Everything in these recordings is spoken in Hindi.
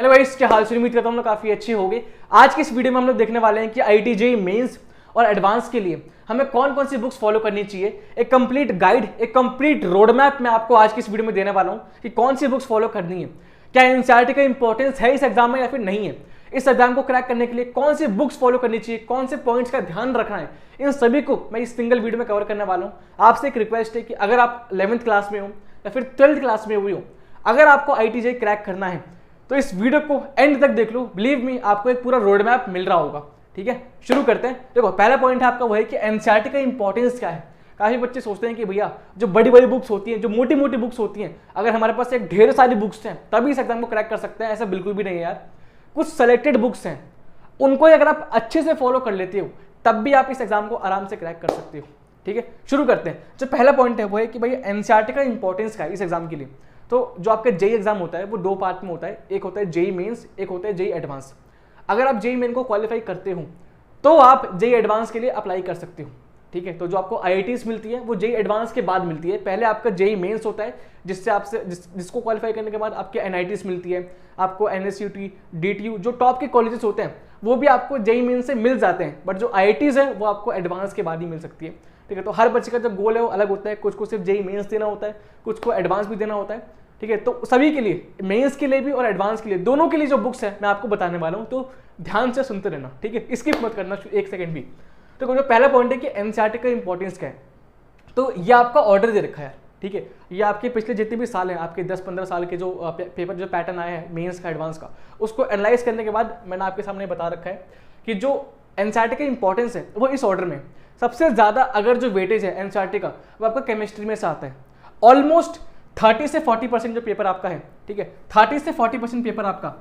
हेलो गाइस, क्या हाल? उम्मीद करता हूँ हम लोग काफी अच्छे होंगे। आज की इस वीडियो में हम लोग देखने वाले हैं कि आईआईटी जेईई मेंस और एडवांस के लिए हमें कौन कौन सी बुक्स फॉलो करनी चाहिए। एक कंप्लीट गाइड, एक कंप्लीट रोड मैप मैं आपको आज की इस वीडियो में देने वाला हूँ कि कौन सी बुक्स फॉलो करनी है, क्या एनसीईआरटी का इंपॉर्टेंस है इस एग्जाम में या फिर नहीं है, इस एग्जाम को क्रैक करने के लिए कौन सी बुक्स फॉलो करनी चाहिए, कौन से पॉइंट्स का ध्यान रखना है, इन सभी को मैं इस सिंगल वीडियो में कवर करने वाला हूँ। आपसे एक रिक्वेस्ट है कि अगर आप 11th क्लास में हो या फिर 12th क्लास में हुई हो, अगर आपको आईआईटी जेईई क्रैक करना है तो इस वीडियो को एंड तक देख लो। बिलीव मी, आपको एक पूरा रोड मैप मिल रहा होगा। ठीक है, शुरू करते हैं। देखो, पहला पॉइंट है आपका वो है कि एनसीईआरटी का इंपॉर्टेंस क्या है। काफी बच्चे सोचते हैं कि भैया जो बड़ी बड़ी बुक्स होती हैं, जो मोटी मोटी बुक्स होती हैं, अगर हमारे पास एक ढेर सारी बुक्स हैं तभी इस एग्जाम को क्रैक कर सकते हैं। ऐसा बिल्कुल भी नहीं है यार। कुछ सेलेक्टेड बुक्स हैं, उनको अगर आप अच्छे से फॉलो कर लेते हो तब भी आप इस एग्जाम को आराम से क्रैक कर सकते हो। ठीक है, शुरू करते हैं। जो पहला पॉइंट है वो है कि भाई एनसीईआरटी का इंपॉर्टेंस क्या है इस एग्जाम के लिए। तो जो आपका जेईई एग्जाम होता है वो दो पार्ट में होता है, एक होता है जेईई मेंस, एक होता है जेईई एडवांस। अगर आप जेईई मेन को क्वालिफाई करते हो तो आप जेईई एडवांस के लिए अप्लाई कर सकते हो। ठीक है, तो जो आपको आईआईटीज मिलती है वो जेईई एडवांस के बाद मिलती है। पहले आपका जेईई मेंस होता है जिससे आपसे जिसको क्वालिफाई करने के बाद आपके एनआईटीज मिलती है, आपको एनएसयूटी, डीटीयू, जो टॉप के कॉलेजेस होते हैं वो भी आपको जेईई मेंस से मिल जाते हैं। बट जो आईआईटीज है वो आपको एडवांस के बाद ही मिल सकती है। ठीक है, तो हर बच्चे का जो गोल है वो अलग होता है। कुछ को सिर्फ जेईई मेंस देना होता है, कुछ को एडवांस भी देना होता है। ठीक है, तो सभी के लिए, मेंस के लिए भी और एडवांस के लिए, दोनों के लिए जो बुक्स है मैं आपको बताने वाला हूं, तो ध्यान से सुनते रहना। ठीक है, स्किप मत करना एक सेकंड भी। तो जो पहला पॉइंट है कि एनसीईआरटी का इंपॉर्टेंस क्या है, तो ये आपका ऑर्डर दे रखा है। ठीक है, ये आपके पिछले जितने भी साल हैं, आपके 10-15 साल के जो पेपर जो पैटर्न आए हैं मेंस का, एडवांस का, उसको एनालाइज करने के बाद मैंने आपके सामने बता रखा है कि जो एनसीईआरटी का इंपॉर्टेंस है वो इस ऑर्डर में सबसे ज्यादा अगर जो वेटेज है एनसीईआरटी का वो आपका केमिस्ट्री में से आता है। ऑलमोस्ट 30 से 40% जो पेपर आपका है, ठीक है, 30 से 40% पेपर आपका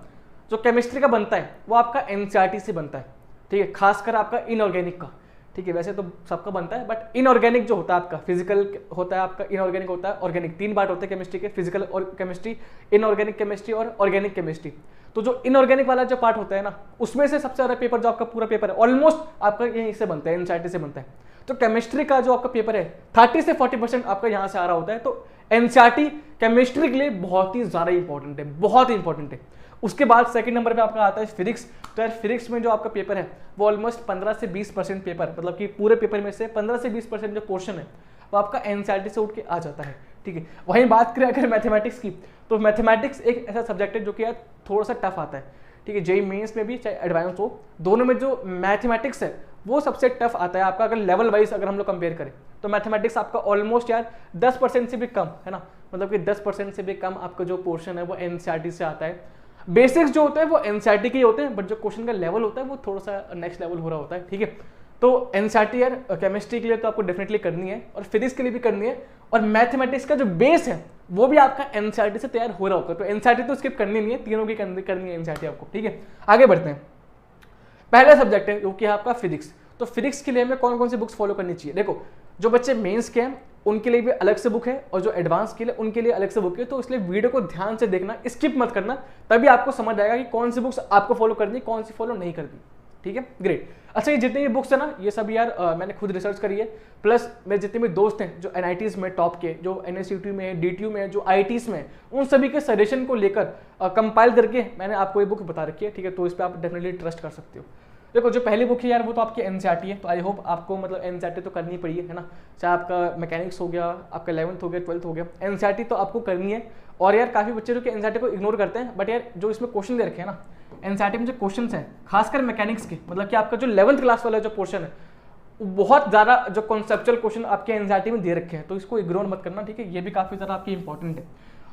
जो केमिस्ट्री का बनता है वो आपका एनसीईआरटी से बनता है। ठीक है, खासकर आपका इनऑर्गेनिक का। ठीक है, वैसे तो सबका बनता है बट इनऑर्गेनिक जो होता है आपका, फिजिकल होता है आपका, इनऑर्गेनिक होता है, ऑर्गेनिक। 3 पार्ट होते हैं केमिस्ट्री के, फिजिकल और केमिस्ट्री, इनऑर्गेनिक केमिस्ट्री और ऑर्गेनिक केमिस्ट्री। तो जो इनऑर्गेनिक वाला जो पार्ट होता है ना, उसमें से सबसे ज्यादा पेपर जो आपका पूरा पेपर है ऑलमोस्ट आपका यहीं से बनता है, एनसीईआरटी से बनता है। तो केमिस्ट्री का जो आपका पेपर है 30 से 40% आपका यहाँ से आ रहा होता है। तो एनसीईआरटी केमिस्ट्री के लिए बहुत ही ज्यादा इंपॉर्टेंट है, बहुत इंपॉर्टेंट है। उसके बाद सेकंड नंबर पे आपका आता है फिजिक्स। तो यार फिजिक्स में जो आपका पेपर है वो ऑलमोस्ट 15 से 20% पेपर, मतलब कि पूरे पेपर में से 15 से 20% जो पोर्शन है वो आपका एनसीईआरटी से उठ के आ जाता है। ठीक है, वहीं बात करें अगर मैथमेटिक्स की, तो मैथमेटिक्स एक ऐसा सब्जेक्ट है जो कि यार थोड़ा सा टफ आता है। ठीक है, जेईई मेंस में भी चाहे एडवांस हो, दोनों में जो मैथमेटिक्स है वो सबसे टफ आता है आपका। अगर लेवल वाइज अगर हम लोग कंपेयर करें तो मैथमेटिक्स आपका ऑलमोस्ट यार 10% से भी कम है ना, मतलब कि 10% से भी कम आपका जो पोर्शन है वो एनसीईआरटी से आता है। बेसिक्स जो होते हैं वो एनसीईआरटी के ही होते हैं, बट जो क्वेश्चन का लेवल होता है वो थोड़ा सा नेक्स्ट लेवल हो रहा होता है। ठीक है, तो एनसीईआरटी यार केमिस्ट्री के लिए तो आपको डेफिनेटली करनी है और फिजिक्स के लिए भी करनी है, और मैथमेटिक्स का जो बेस है वो भी आपका एनसीईआरटी से तैयार हो रहा होगा। तो एनसीईआरटी तो स्किप करनी नहीं है, तीनों की करनी है एनसीईआरटी आपको। ठीक है, आगे बढ़ते हैं। पहला सब्जेक्ट है जो कि आपका फिजिक्स। तो फिजिक्स के लिए हमें कौन कौन सी बुक्स फॉलो करनी चाहिए। देखो, जो बच्चे मेंस के हैं उनके लिए भी अलग से बुक है और जो एडवांस के लिए उनके लिए अलग से बुक है। तो इसलिए वीडियो को ध्यान से देखना, स्किप मत करना, तभी आपको समझ आएगा कि कौन सी बुक्स आपको फॉलो करनी, कौन सी फॉलो नहीं करनी। ठीक है, ग्रेट। अच्छा, ये जितने भी बुक्स है ना, ये सब यार मैंने खुद रिसर्च करी है, प्लस मेरे जितने भी दोस्त हैं जो एनआईटीज में टॉप के, जो एनएसयूटी में है, डीटीयू में है, जो आईआईटीज में, उन सभी के सजेशन को लेकर कंपाइल करके मैंने आपको ये बुक बता रखी है। ठीक है, तो इस पर आप डेफिनेटली ट्रस्ट कर सकते हो। देखो, जो पहली बुक है यार वो तो आपकी एनसीईआरटी है। तो आई होप आपको मतलब एनसीईआरटी तो करनी पड़ी है ना, चाहे आपका मैकेनिक्स हो गया, आपका 11th हो गया, 12th हो गया, एनसीईआरटी तो आपको करनी है। और यार काफी बच्चे जो कि एनसीईआरटी को इग्नोर करते हैं, बट यार जो इसमें क्वेश्चन दे रखे हैं ना एनसीईआरटी में, जो क्वेश्चन है खासकर मैकेनिक्स के, मतलब कि आपका जो 11th क्लास वाला जो पोर्शन है बहुत ज्यादा जो कॉन्सेप्चुअल क्वेश्चन आपके एनसीईआरटी में दे रखे हैं, तो इसको इग्नोर मत करना। ठीक है, ये भी काफी ज्यादा आपकी इंपॉर्टेंट है।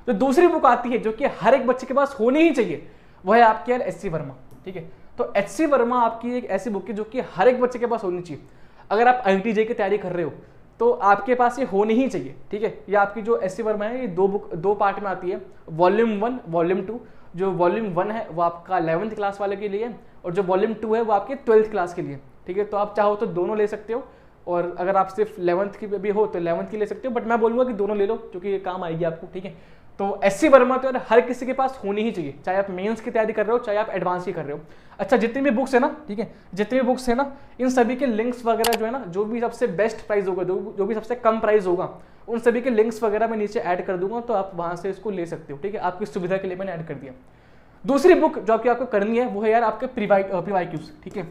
तो दूसरी बुक आती है जो कि हर एक बच्चे के पास होनी ही चाहिए, वो है आपकी यार एचसी वर्मा। ठीक है, तो एचसी वर्मा आपकी एक ऐसी बुक है जो कि हर एक बच्चे के पास होनी चाहिए। अगर आप आईआईटी जेईई की तैयारी कर रहे हो तो आपके पास ये होनी ही चाहिए। ठीक है, ये आपकी जो एचसी वर्मा है ये दो पार्ट में आती है, वॉल्यूम 1, वॉल्यूम 2। जो वॉल्यूम 1 है वो आपका 11th क्लास वाले के लिए, और जो वॉल्यूम 2 है वो आपके 12th क्लास के लिए। ठीक है, तो आप चाहो तो दोनों ले सकते हो, और अगर आप सिर्फ 11th की भी हो तो 11th की ले सकते हो, बट मैं बोलूँगा कि दोनों ले लो क्योंकि ये काम आएगी आपको। ठीक है, तो एचसी वर्मा तो यार हर किसी के पास होनी ही चाहिए, चाहे आप मेंस की तैयारी कर रहे हो, चाहे आप एडवांस की कर रहे हो। अच्छा, जितनी भी बुक्स है ना, ठीक है, जितनी भी बुक्स है ना, इन सभी के लिंक्स वगैरह जो है ना, जो भी सबसे बेस्ट प्राइस होगा, जो भी सबसे कम प्राइस होगा, उन सभी के लिंक्स वगैरह मैं नीचे ऐड कर दूंगा, तो आप वहां से इसको ले सकते हो। ठीक है, आपकी सुविधा के लिए मैंने ऐड कर दिया। दूसरी बुक जो आपको करनी है वो है यार आपके पीवाईक्यूज, ठीक है,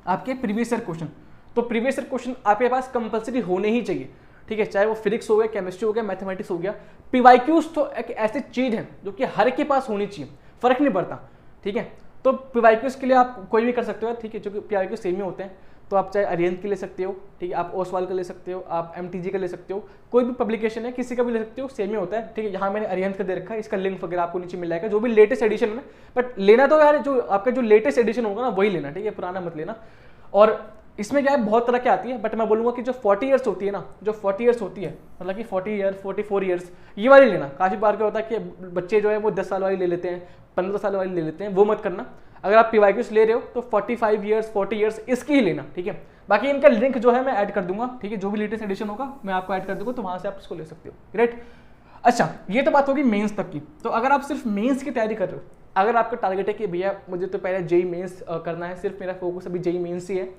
आपके प्रीवियस ईयर क्वेश्चन। तो प्रीवियस ईयर क्वेश्चन आपके पास कंपलसरी होने ही चाहिए, ठीक है, चाहे वो फिजिक्स हो गया, केमिस्ट्री हो गया, मैथमेटिक्स हो गया। पीवाईक्यूज तो एक ऐसी चीज है जो कि हर के पास होनी चाहिए, फर्क नहीं पड़ता, ठीक है। तो पीवाईक्यूज के लिए आप कोई भी कर सकते हो, ठीक है, जो कि पीवाईक्यूज सेम ही होते हैं। तो आप चाहे अरिहंत के ले सकते हो, ठीक है, आप ओसवाल का ले सकते हो, आप एमटीजी का ले सकते हो, कोई भी पब्लिकेशन है किसी का भी ले सकते हो, सेम ही होता है, ठीक है। यहाँ मैंने अरिहंत का दे रखा है, इसका लिंक वगैरह आपको नीचे मिल जाएगा, जो भी लेटेस्ट एडिशन है। बट लेना तो यार जो आपका जो लेटेस्ट एडिशन होगा ना वही लेना, ठीक है, पुराना मत लेना। और इसमें क्या है, बहुत तरह की आती है, बट मैं बोलूंगा कि जो 40 ईयर्स होती है ना, जो 40 ईयर्स होती है, मतलब कि 40 ईयर 44 ईयर्स, ये वाली लेना। काफी बार क्या होता है कि बच्चे जो है वो 10 साल वाली ले लेते हैं, 15 साल वाली ले लेते हैं, वो मत करना। अगर आप पीवाईक्यूज ले रहे हो तो 45 ईयर्स 40 ईयर्स इसकी ही लेना, ठीक है। बाकी इनका लिंक जो है मैं ऐड कर दूंगा, ठीक है, जो भी लेटेस्ट एडिशन होगा मैं आपको ऐड कर दूंगा, तो वहां से आप इसको ले सकते हो, राइट। अच्छा, ये तो बात होगी मेंस तक की। तो अगर आप सिर्फ मेंस की तैयारी कर रहे हो, अगर आपका टारगेट है कि भैया मुझे तो पहले जेई मेंस करना है, सिर्फ मेरा फोकस अभी जेई मेंस ही है,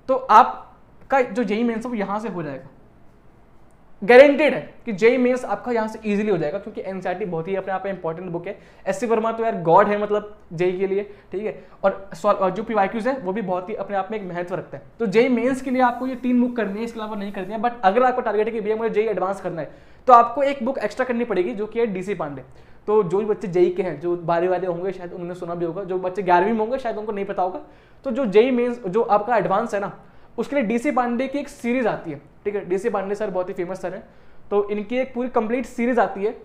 तो आपका जो जेई मेंस है वो यहाँ से हो जाएगा, गारंटेड है कि जेई मेंस आपका यहाँ से इजीली हो जाएगा, क्योंकि एनसीईआरटी बहुत ही अपने आप में इंपॉर्टेंट बुक है। एससी वर्मा तो यार गॉड है, मतलब जेई के लिए, ठीक है। और जो पीवाईक्यूज है वो भी बहुत ही अपने आप में एक महत्व रखता है। तो जेई मेंस के लिए आपको ये 3 बुक करनी है, इसके अलावा नहीं करनी है। बट अगर आपका टारगेट है कि भैया मुझे जेई एडवांस करना है, तो आपको एक बुक एक्स्ट्रा करनी पड़ेगी, जो कि है डीसी पांडे। तो जो भी बच्चे जेई के हैं, जो 12 वाले होंगे शायद उन्होंने सुना भी होगा, जो बच्चे 11वीं में होंगे शायद उनको नहीं पता होगा। तो जो जेई मेंस जो आपका एडवांस है ना, उसके लिए डीसी पांडे की एक सीरीज आती है, ठीक है। डीसी पांडे सर बहुत ही फेमस सर है, तो इनकी एक पूरी कंप्लीट सीरीज आती है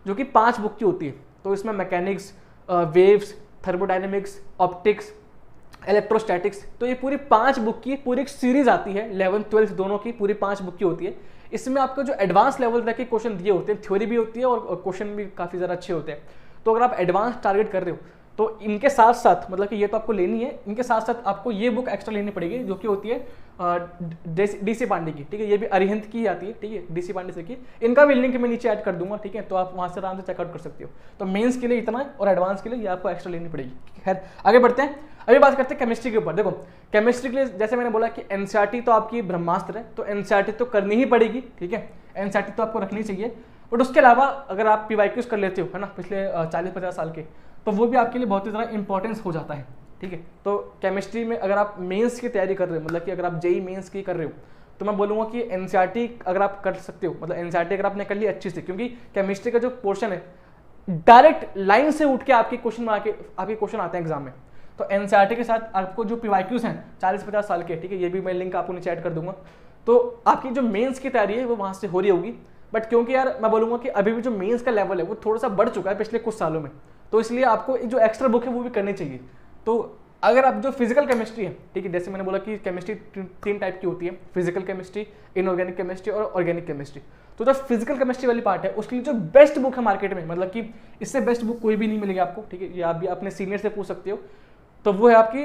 जो कि 5 बुक की होती है। तो इसमें mechanics, waves, thermodynamics, optics, electrostatics, तो ये पूरी 5 बुक की पूरी एक सीरीज आती है। 11th 12th दोनों की पूरी 5 बुक की होती है। इसमें आपको जो एडवांस लेवल तक के क्वेश्चन दिए होते हैं, थ्योरी भी होती है और क्वेश्चन भी काफ़ी ज़्यादा अच्छे होते हैं। तो अगर आप एडवांस टारगेट कर रहे हो तो इनके साथ साथ, मतलब कि ये तो आपको लेनी है, इनके साथ साथ आपको ये बुक एक्स्ट्रा लेनी पड़ेगी, जो कि होती है डीसी पांडे की, ठीक है। ये भी अरिहंत की आती है, ठीक है, डीसी पांडे से की। इनका भी लिंक मैं नीचे ऐड कर दूंगा, ठीक है, तो आप वहां से आराम से चेकआउट कर सकते हो। तो मेंस के लिए इतना है और एडवांस के लिए ये आपको एक्स्ट्रा लेनी पड़ेगी। खैर आगे बढ़ते हैं, अभी बात करते हैं केमिस्ट्री के ऊपर। देखो केमिस्ट्री के लिए जैसे मैंने बोला कि एनसीईआरटी तो आपकी ब्रह्मास्त्र है, तो एनसीईआरटी तो करनी ही पड़ेगी, ठीक है, एनसीईआरटी तो आपको रखनी चाहिए। बट उसके अलावा अगर आप पीवाईक्यूज कर लेते हो, है ना, पिछले 40-50 साल के, तो वो भी आपके लिए बहुत ही ज़्यादा इंपॉर्टेंस हो जाता है, ठीक है। तो केमिस्ट्री में अगर आप मेंस की तैयारी कर रहे हो, मतलब कि अगर आप जेई मेंस की कर रहे हो, तो मैं बोलूँगा कि एनसीईआरटी अगर आप कर सकते हो, मतलब एनसीईआरटी अगर आपने कर ली अच्छी से, क्योंकि केमिस्ट्री का जो पोर्शन है डायरेक्ट लाइन से उठ के आपके क्वेश्चन में आपके क्वेश्चन आते हैं एग्जाम में। तो एनसीईआरटी के साथ आपको जो पीवाईक्यूज हैं 40-50 साल के, ठीक है, ये भी मैं लिंक आपको नीचे ऐड कर दूंगा। तो आपकी जो मेंस की तैयारी है वो वहाँ से हो रही होगी। बट क्योंकि यार मैं बोलूँगा कि अभी भी जो मेंस का लेवल है वो थोड़ा सा बढ़ चुका है पिछले कुछ सालों में, तो इसलिए आपको जो एक्स्ट्रा बुक है वो भी करनी चाहिए। तो अगर आप जो फिजिकल केमिस्ट्री है, ठीक है, जैसे मैंने बोला कि केमिस्ट्री 3 टाइप की होती है, फिजिकल केमिस्ट्री, इनऑर्गेनिक केमिस्ट्री और ऑर्गेनिक केमिस्ट्री। तो जो फिजिकल केमिस्ट्री वाली पार्ट है उसके लिए जो बेस्ट बुक है मार्केट में, मतलब कि इससे बेस्ट बुक कोई भी नहीं मिलेगी आपको, ठीक है, ये आप भी अपने सीनियर से पूछ सकते हो, तो वो है आपकी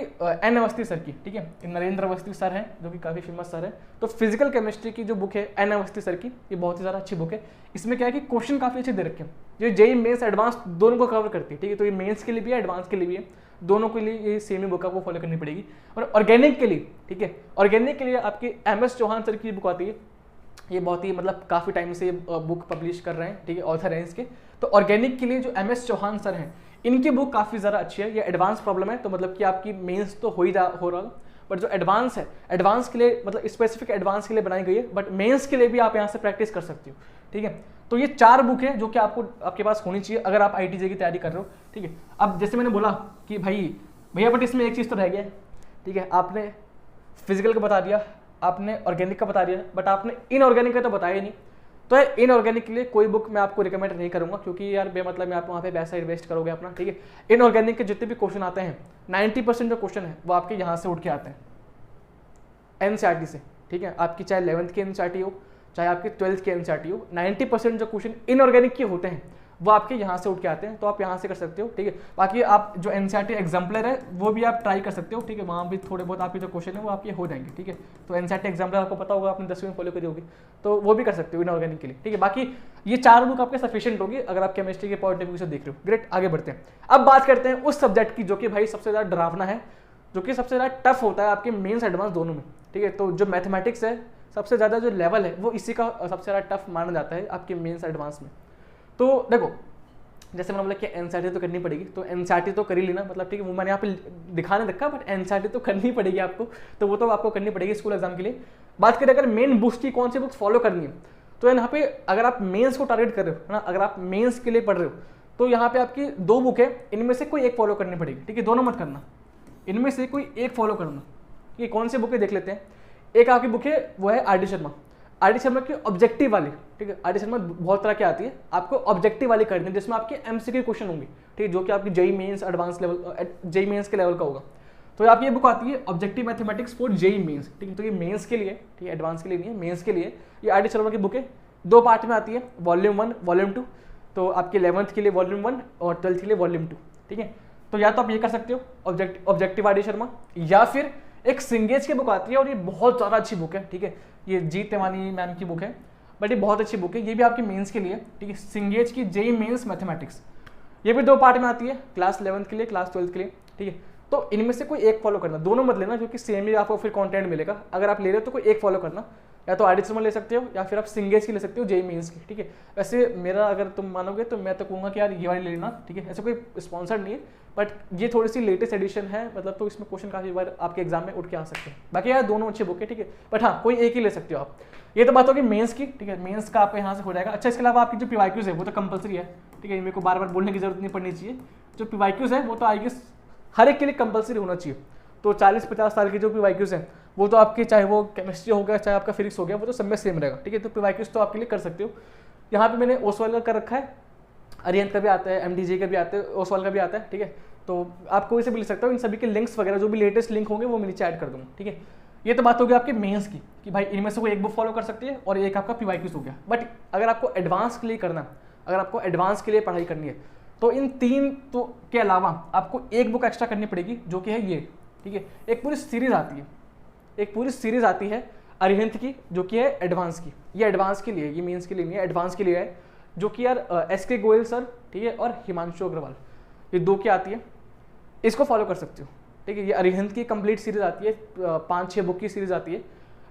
एन अवस्थी सर की, ठीक है, नरेंद्र अवस्थी सर हैं जो कि काफ़ी फेमस सर है। तो फिजिकल केमिस्ट्री की जो बुक है एन अवस्थी सर की, ये बहुत ही ज़्यादा अच्छी बुक है। इसमें क्या है कि क्वेश्चन काफ़ी अच्छे दे रखे हैं, जो जेई मेंस एडवांस दोनों को कवर करती है, ठीक है। तो ये मेंस के लिए भी है, एडवांस के लिए भी है, दोनों के लिए ये सेम ही बुक आपको फॉलो करनी पड़ेगी। और ऑर्गेनिक के लिए, ठीक है, ऑर्गेनिक के लिए आपकी MS चौहान सर की बुक आती है, ये बहुत ही मतलब काफ़ी टाइम से बुक पब्लिश कर रहे हैं, ठीक है, ऑथर हैं इसके। तो ऑर्गेनिक के लिए जो MS चौहान सर हैं, इनकी बुक काफ़ी ज़्यादा अच्छी है। ये एडवांस प्रॉब्लम है, तो मतलब कि आपकी मेंस तो हो रहा, बट जो एडवांस है, एडवांस के लिए मतलब स्पेसिफिक एडवांस के लिए बनाई गई है, बट मेंस के लिए भी आप यहाँ से प्रैक्टिस कर सकते हो, ठीक है। तो ये 4 बुक है जो कि आपके पास होनी चाहिए अगर आप IITJ की तैयारी कर रहे हो, ठीक है। अब जैसे मैंने बोला कि भैया बट इसमें एक चीज़ तो रह गया, ठीक है, आपने फिजिकल का बता दिया, आपने ऑर्गेनिक का बता दिया, बट आपने इनऑर्गेनिक का तो बताया नहीं। तो इनऑर्गेनिक के लिए कोई बुक मैं आपको रिकमेंड नहीं करूंगा, क्योंकि यार बेमतलब में आप वहाँ पे पैसा इन्वेस्ट करोगे अपना, ठीक है। इनऑर्गेनिक के जितने भी क्वेश्चन आते हैं 90% जो क्वेश्चन है वो आपके यहाँ से उठ के आते हैं NCERT से, ठीक है। आपकी चाहे 11th की NCERT हो, चाहे आपकी 12th की NCERT हो, 90% जो क्वेश्चन इनऑर्गेनिक के होते हैं वो आपके यहाँ से उठ के आते हैं, तो आप यहाँ से कर सकते हो, ठीक है। बाकी आप जो NCERT एग्जाम्पलर है वो भी आप ट्राई कर सकते हो, ठीक है, वहाँ भी थोड़े बहुत आपके जो क्वेश्चन है वो आपके हो जाएंगे, ठीक है। तो NCERT एग्जाम्पलर आपको पता होगा, आपने 10वीं में फॉलो करी होगी, तो वो भी कर सकते हो इनऑर्गेनिक के लिए, ठीक है। बाकी ये 4 बुक आपके सफिशिएंट होगी अगर आप केमिस्ट्री के पॉइंट ऑफ व्यू से देख रहे हो। ग्रेट, आगे बढ़ते हैं। अब बात करते हैं उस सब्जेक्ट की जो कि भाई सबसे ज़्यादा डरावना है, जो कि सबसे ज़्यादा टफ होता है आपके मेंस एडवांस दोनों में, ठीक है। तो जो मैथमेटिक्स है सबसे ज़्यादा जो लेवल है वो इसी का सबसे ज़्यादा टफ माना जाता है आपके मेंस एडवांस में। तो देखो जैसे मैंने बोला कि एनसीईआरटी तो करनी पड़ेगी, तो एनसीईआरटी तो कर ही लेना, मतलब ठीक है, वो मैंने यहाँ पे दिखाने रखा, बट एनसीईआरटी तो करनी पड़ेगी आपको, तो वो तो आपको करनी पड़ेगी स्कूल एग्जाम के लिए। बात करें अगर मेन बुक्स की कौन सी बुक्स फॉलो करनी है, तो यहाँ पे अगर आप मेंस को टारगेट कर रहे हो ना, अगर आप मेंस के लिए पढ़ रहे हो, तो यहाँ पे आपकी 2 बुक है, इनमें से कोई एक फॉलो करनी पड़ेगी, ठीक है, दोनों मत करना, इनमें से कोई एक फॉलो करना। ये कौन सी बुक है देख लेते हैं। एक आपकी बुक है वो है आर डी शर्मा की ऑब्जेक्टिव वाली, ठीक है, आर डी शर्मा बहुत तरह की आती है, आपको ऑब्जेक्टिव वाली करनी है जिसमें आपके एमसीक्यू क्वेश्चन होंगे, ठीक है, जो कि आपकी JEE mains advance level, JEE mains के लेवल का होगा। तो आप ये बुक आती है objective mathematics for JEE mains, ठीक है, तो ये मेंस के लिए, ठीक है, एडवांस के लिए नहीं है, मेंस के लिए ये आर डी शर्मा की बुक है। 2 पार्ट में आती है, वॉल्यूम 1 वॉल्यूम 2, तो आपके 11th के लिए वॉल्यूम 1 और 12th के लिए वॉल्यूम 2, ठीक है। तो या तो आप ये कर सकते हो ऑब्जेक्टिव आर डी शर्मा, या फिर एक सिंगेज की बुक आती है और ये बहुत ज़्यादा अच्छी बुक है, ठीक है, ये जी तिवारी मैम की बुक है, बट ये बहुत अच्छी बुक है, ये भी आपकी मेंस के लिए, ठीक है, सिंगेज की जेईई मेंस मैथमेटिक्स, ये भी 2 पार्ट में आती है, क्लास 11th के लिए, क्लास 12th के लिए, ठीक है। तो इनमें से कोई एक फॉलो करना, दोनों मत लेना, क्योंकि सेम ही आपको फिर कंटेंट मिलेगा। अगर आप ले रहे हो तो कोई एक फॉलो करना, या तो आर डी शर्मा ले सकते हो या फिर आप सिंगेज की ले सकते हो, जेईई मेंस की, ठीक है। वैसे मेरा अगर तुम मानोगे तो मैं तो कहूँगा कि यार ये वाली ले लेना, ठीक है, ऐसा कोई स्पॉन्सर नहीं है, बट ये थोड़ी सी लेटेस्ट एडिशन है, मतलब तो इसमें क्वेश्चन काफी बार आपके एग्जाम में उठ के आ सकते हैं। बाकी यार दोनों अच्छी बुक है, ठीक है, बट हाँ कोई एक ही ले सकते हो आप। ये तो बात होगी मेंस की, ठीक है, मेंस का आपको यहाँ से हो जाएगा। अच्छा, इसके अलावा आपकी जो पीवाईक्यूज है वो तो कंपलसरी है, ठीक है, मेरे को बार बार बोलने की जरूरत नहीं पड़नी चाहिए। जो पीवाईक्यूज है वो तो आई गेस हर एक के लिए कंपलसरी होना चाहिए। तो 40-50 साल की जो पीवाईक्यूज है वो तो आपके, चाहे वो केमिस्ट्री हो गया चाहे आपका फिजिक्स हो गया, वो तो सब में सेम रहेगा, ठीक है। तो पीवाईक्यूज तो आपके लिए कर सकते हो। यहाँ पे मैंने ओसवाल का कर रखा है, अरिहंत का भी आता है, एमडीजे का भी आता है, ओसवाल का भी आता है, ठीक है। तो आप कोई से भी ले सकते हो, इन सभी के लिंक्स वगैरह जो भी लेटेस्ट लिंक होंगे वो मैं नीचे ऐड कर दूँगा, ठीक है। ये तो बात होगी आपके मेंस की कि भाई इनमें से कोई एक बुक फॉलो कर सकती है और एक आपका पीवाईक्यूज हो गया। बट अगर आपको एडवांस के लिए करना है, अगर आपको एडवांस के लिए पढ़ाई करनी है, तो इन 3 तो के अलावा आपको एक बुक एक्स्ट्रा करनी पड़ेगी, जो कि है ये, ठीक है। एक पूरी सीरीज आती है, एक पूरी सीरीज आती है अरिहंत की, जो कि है एडवांस की। ये एडवांस के लिए, ये मेंस के लिए नहीं है, एडवांस के लिए है, जो कि यार एस.के. गोयल सर, ठीक है, और हिमांशु अग्रवाल, ये 2 की आती है, इसको फॉलो कर सकते हो, ठीक है। ये अरिहंत की कंप्लीट सीरीज आती है, 5-6 बुक की सीरीज आती है,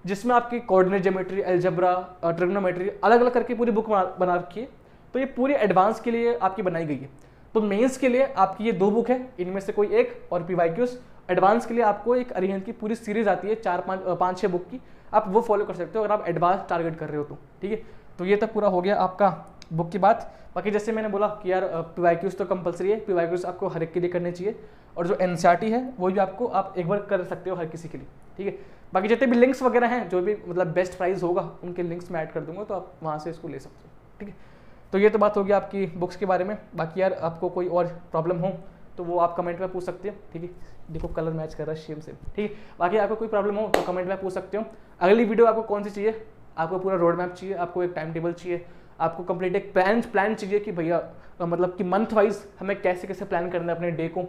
जिसमें आपकी कोऑर्डिनेट ज्योमेट्री, अलजेब्रा, ट्रिग्नोमेट्री अलग अलग करके पूरी बुक बना रखी है। तो ये पूरी एडवांस के लिए आपकी बनाई गई है। तो मेंस के लिए आपकी ये 2 बुक है, इनमें से कोई एक, और पीवाईक्यूज। एडवांस के लिए आपको एक अरिहंत की पूरी सीरीज आती है 4-5-6 बुक की, आप वो फॉलो कर सकते हो अगर आप एडवांस टारगेट कर रहे हो तो, ठीक है। तो ये तक पूरा हो गया आपका बुक की बात। बाकी जैसे मैंने बोला कि यार पीवाईक्यूज तो कंपलसरी है, पीवाईक्यूज आपको हर एक के लिए करने चाहिए, और जो एनसीईआरटी है वो भी आपको आप एक बार कर सकते हो हर किसी के लिए, ठीक है। बाकी जितने भी लिंक्स वगैरह हैं, जो भी मतलब बेस्ट प्राइस होगा उनके लिंक्स मैं ऐड कर दूंगा, तो आप वहाँ से इसको ले सकते हो, ठीक है। तो ये तो बात होगी आपकी बुक्स के बारे में। बाकी यार आपको कोई और प्रॉब्लम हो तो वो आप कमेंट में पूछ सकते हो, ठीक है। देखो कलर मैच कर रहा है सेम से, ठीक है। बाकी आपको कोई प्रॉब्लम हो तो कमेंट में पूछ सकते हो। अगली वीडियो आपको कौन सी चाहिए, आपको पूरा रोड मैप चाहिए, आपको एक टाइम टेबल चाहिए, आपको कंप्लीट एक प्लान चाहिए कि भैया मतलब कि मंथ वाइज हमें कैसे कैसे प्लान करना है अपने डे को,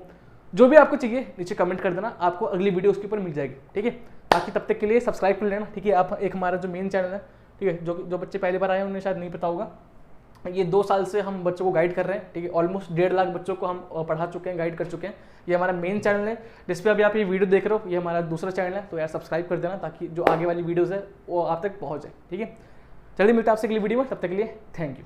जो भी आपको चाहिए नीचे कमेंट कर देना, आपको अगली वीडियो उसके ऊपर मिल जाएगी, ठीक है। बाकी तब तक के लिए सब्सक्राइब कर लेना, ठीक है। आप एक हमारा जो मेन चैनल है, ठीक है, जो बच्चे पहली बार आए हैं उन्हें शायद नहीं पता होगा, ये 2 साल से हम बच्चों को गाइड कर रहे हैं, ठीक है। ऑलमोस्ट 1.5 लाख बच्चों को हम पढ़ा चुके हैं, गाइड कर चुके हैं। ये हमारा मेन चैनल है जिसपे अभी आप ये वीडियो देख रहे हो, ये हमारा दूसरा चैनल है। तो यार सब्सक्राइब कर देना ताकि जो आगे वाली वीडियोज़ है वो आप तक पहुँच जाए, ठीक है। चलिए मिलते हैं आपसे अगली वीडियो में, तब तक के लिए थैंक यू।